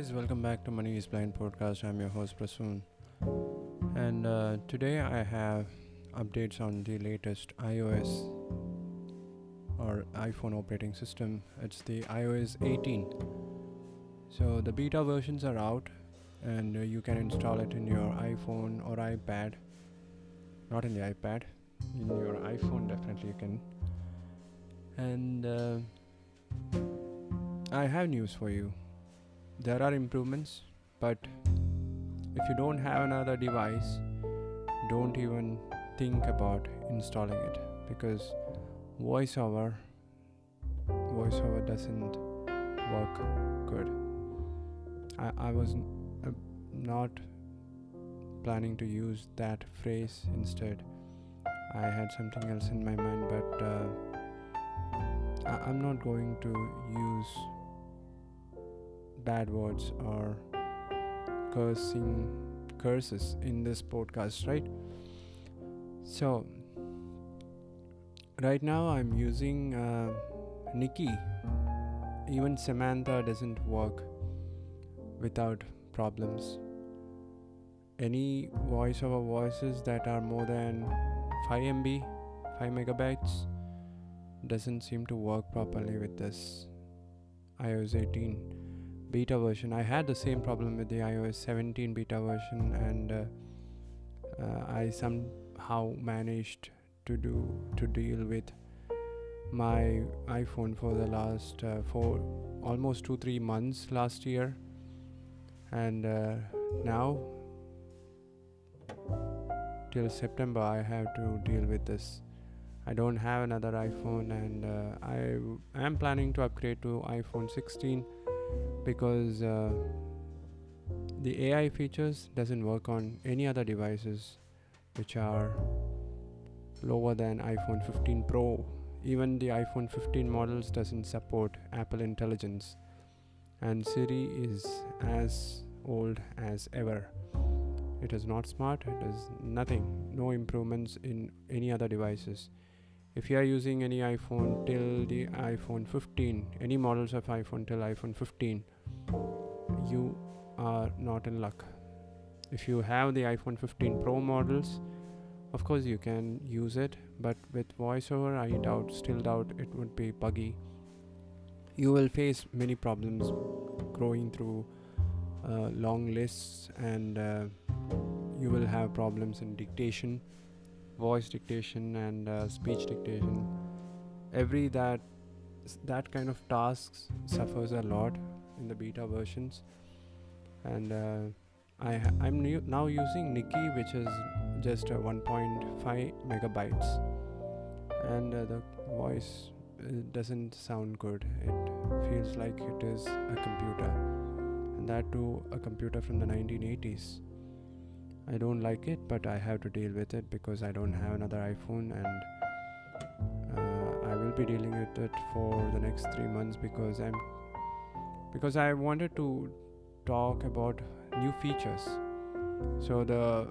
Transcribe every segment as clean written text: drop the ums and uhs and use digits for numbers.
guys, welcome back to Money is Blind podcast. I'm your host Prasoon, and today I have updates on the latest iOS or iPhone operating system. It's the iOS 18. So the beta versions are out, and you can install it in your iPhone or iPad. Not in the iPad, in your iPhone definitely you can. And I have news for you. There are improvements, but if you don't have another device, don't even think about installing it, because voiceover doesn't work good. I was not planning to use that phrase. Instead, I had something else in my mind, but I'm not going to use bad words or curses in this podcast, right? So right now I'm using Nikki. Even Samantha doesn't work without problems. Any voiceover voices that are more than 5 MB, 5 megabytes doesn't seem to work properly with this iOS 18 beta version. I had the same problem with the iOS 17 beta version, and I somehow managed to deal with my iPhone for the last for almost 2-3 months last year, and now till September I have to deal with this. I don't have another iPhone, and I am planning to upgrade to iPhone 16 because the AI features doesn't work on any other devices which are lower than iPhone 15 Pro. Even the iPhone 15 models doesn't support Apple Intelligence, and Siri is as old as ever. It is not smart. It is nothing. No improvements in any other devices. If you are using any iPhone till the iPhone 15, any models of iPhone till iPhone 15, you are not in luck. If you have the iPhone 15 Pro models, of course you can use it, but with voiceover I still doubt it would be buggy. You will face many problems going through long lists, and you will have problems in dictation, voice dictation, and speech dictation. Every that kind of tasks suffers a lot in the beta versions, and I'm now using Nikki, which is just 1.5 megabytes, and the voice doesn't sound good. It feels like it is a computer, and that too a computer from the 1980s. I don't like it, but I have to deal with it because I don't have another iPhone, and I will be dealing with it for the next 3 months because I wanted to talk about new features. So the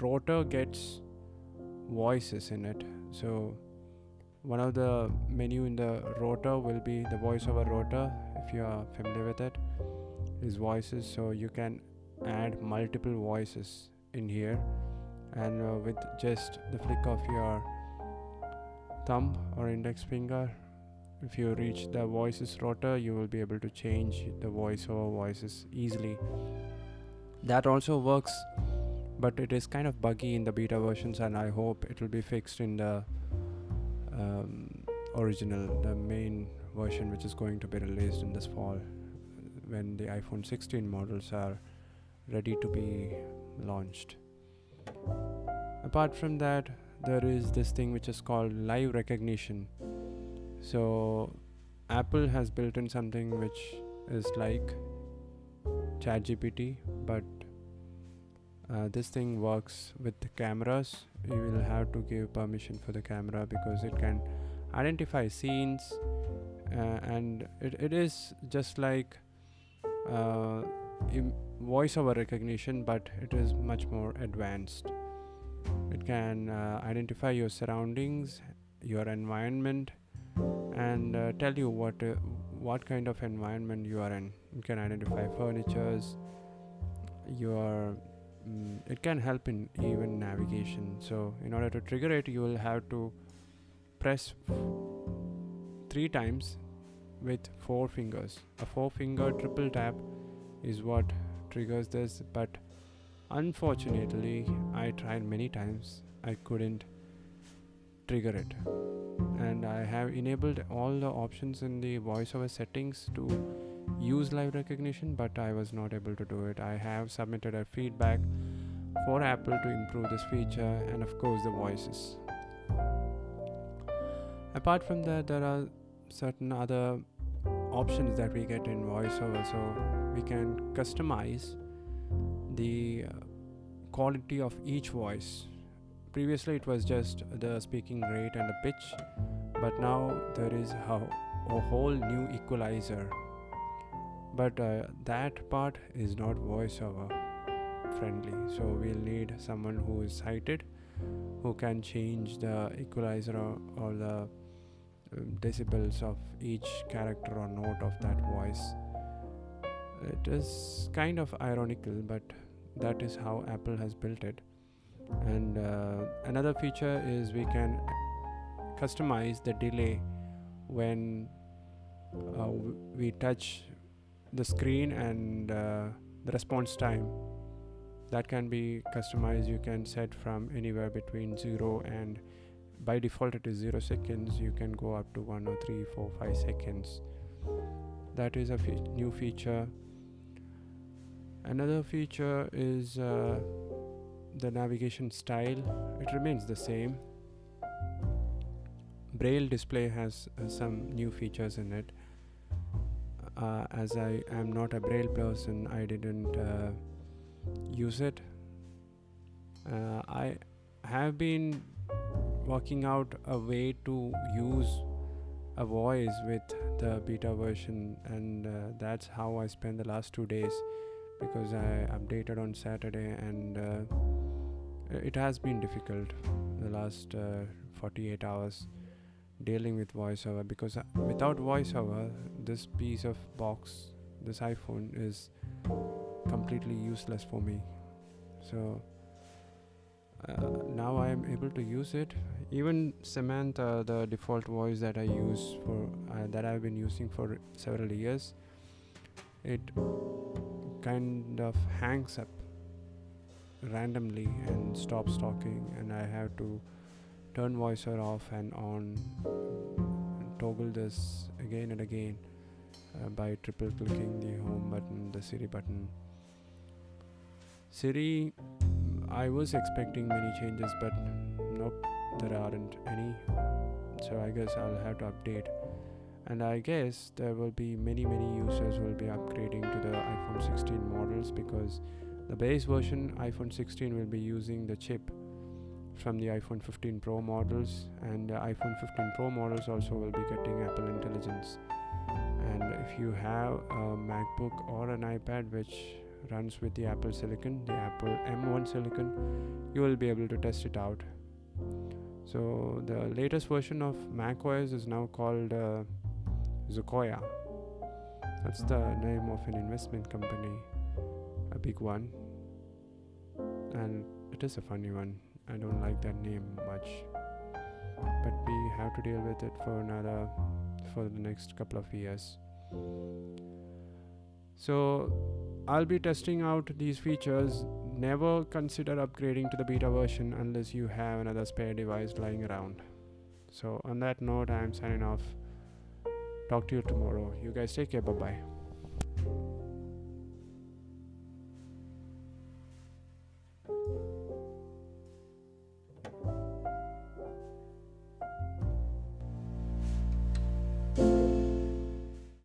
rotor gets voices in it. So one of the menu in the rotor will be the voiceover rotor. If you are familiar with it, is voices. So you can add multiple voices in here, and with just the flick of your thumb or index finger, if you reach the voices rotor, you will be able to change the voiceover voices easily. That also works, but it is kind of buggy in the beta versions, and I hope it will be fixed in the the main version, which is going to be released in this fall when the iPhone 16 models are ready to be launched. Apart from that, there is this thing which is called live recognition. So Apple has built in something which is like ChatGPT, but this thing works with the cameras. You will have to give permission for the camera because it can identify scenes, and it is just like voiceover recognition, but it is much more advanced. It can identify your surroundings, your environment, and tell you what kind of environment you are in. You can identify furnitures. Your It can help in even navigation. So in order to trigger it, you will have to press 3 times with 4 fingers. A 4 finger triple tap is what triggers this, but unfortunately I tried many times, I couldn't trigger it. And I have enabled all the options in the voiceover settings to use live recognition, but I was not able to do it. I have submitted a feedback for Apple to improve this feature, and of course the voices. Apart from that, there are certain other options that we get in voiceover. So we can customize the quality of each voice. Previously it was just the speaking rate and the pitch, but now there is a whole new equalizer. But that part is not voiceover friendly, so we'll need someone who is sighted, who can change the equalizer or the decibels of each character or note of that voice. It is kind of ironical, but that is how Apple has built it. And another feature is we can customize the delay when we touch the screen, and the response time that can be customized. You can set from anywhere between 0 and by default it is 0 seconds. You can go up to 1 or 3, 4, 5 seconds. That is a new feature. Another feature is the navigation style. It remains the same. Braille display has some new features in it. As I am not a Braille person, I didn't use it. I have been working out a way to use a voice with the beta version, and that's how I spent the last 2 days, because I updated on Saturday, and it has been difficult the last 48 hours dealing with voiceover, because without voiceover this piece of box, this iPhone, is completely useless for me. So now I am able to use it. Even Samantha, the default voice that I use for that I've been using for several years, it kind of hangs up randomly and stops talking, and I have to turn voiceover off and on, toggle this again and again by triple clicking the home button, the Siri button. Siri, I was expecting many changes, but nope, there aren't any. So I guess I'll have to update, and I guess there will be many users will be upgrading to the iPhone 16 models, because the base version iPhone 16 will be using the chip from the iPhone 15 Pro models, and the iPhone 15 Pro models also will be getting Apple Intelligence. And if you have a MacBook or an iPad which runs with the Apple Silicon, the Apple M1 Silicon, you will be able to test it out. So the latest version of macOS is now called Sequoia. That's the name of an investment company, a big one, and it is a funny one. I don't like that name much, but we have to deal with it for the next couple of years. So I'll be testing out these features. Never consider upgrading to the beta version unless you have another spare device lying around. So on that note, I'm signing off. Talk to you tomorrow. You guys take care. Bye bye.